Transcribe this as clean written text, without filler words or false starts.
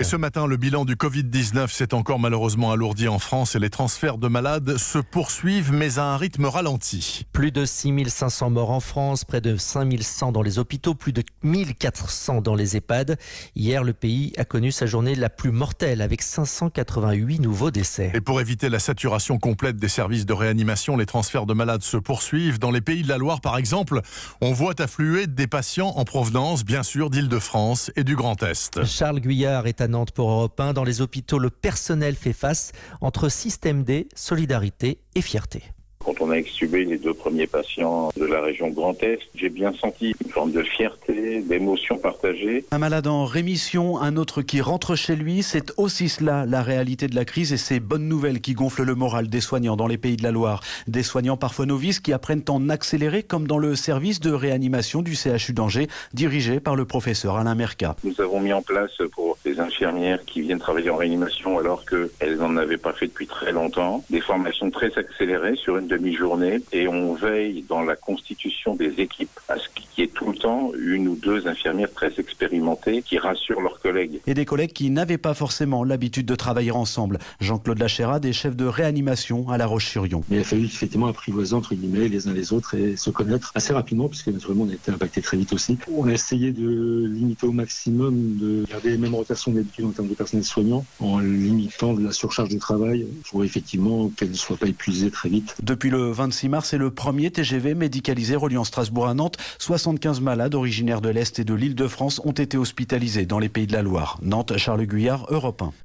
Et ce matin, le bilan du Covid-19 s'est encore malheureusement alourdi en France et les transferts de malades se poursuivent, mais à un rythme ralenti. Plus de 6500 morts en France, près de 5100 dans les hôpitaux, plus de 1400 dans les EHPAD. Hier, le pays a connu sa journée la plus mortelle avec 588 nouveaux décès. Et pour éviter la saturation complète des services de réanimation, les transferts de malades se poursuivent. Dans les Pays de la Loire, par exemple, on voit affluer des patients en provenance, bien sûr, d'Île-de-France et du Grand Est. Charles Guyard est à Nantes pour Europe 1. Dans les hôpitaux, le personnel fait face entre système D, solidarité et fierté. Quand on a extubé les 2 premiers patients de la région Grand Est, j'ai bien senti une forme de fierté, d'émotion partagée. Un malade en rémission, un autre qui rentre chez lui, c'est aussi cela la réalité de la crise et ces bonnes nouvelles qui gonflent le moral des soignants dans les Pays de la Loire. Des soignants parfois novices qui apprennent en accéléré comme dans le service de réanimation du CHU d'Angers, dirigé par le professeur Alain Mercat. Nous avons mis en place pour les infirmières qui viennent travailler en réanimation alors qu'elles n'en avaient pas fait depuis très longtemps, des formations très accélérées sur une demi-journée et on veille dans la constitution des équipes à ce qu'il y ait tout le temps 1 ou 2 infirmières très expérimentées qui rassurent leurs collègues. Et des collègues qui n'avaient pas forcément l'habitude de travailler ensemble. Jean-Claude Lachérade est chef de réanimation à La Roche-sur-Yon. Mais il a fallu effectivement apprivoiser entre guillemets les uns les autres et se connaître assez rapidement puisque naturellement on a été impacté très vite aussi. On a essayé de limiter au maximum, de garder les mêmes rotations d'habitude en termes de personnel soignant en limitant de la surcharge de travail pour effectivement qu'elle ne soit pas épuisée très vite. Depuis le 26 mars, c'est le premier TGV médicalisé reliant Strasbourg à Nantes. 75 malades originaires de l'Est et de l'Île-de-France ont été hospitalisés dans les Pays de la Loire. Nantes, Charles Guyard, Europe 1.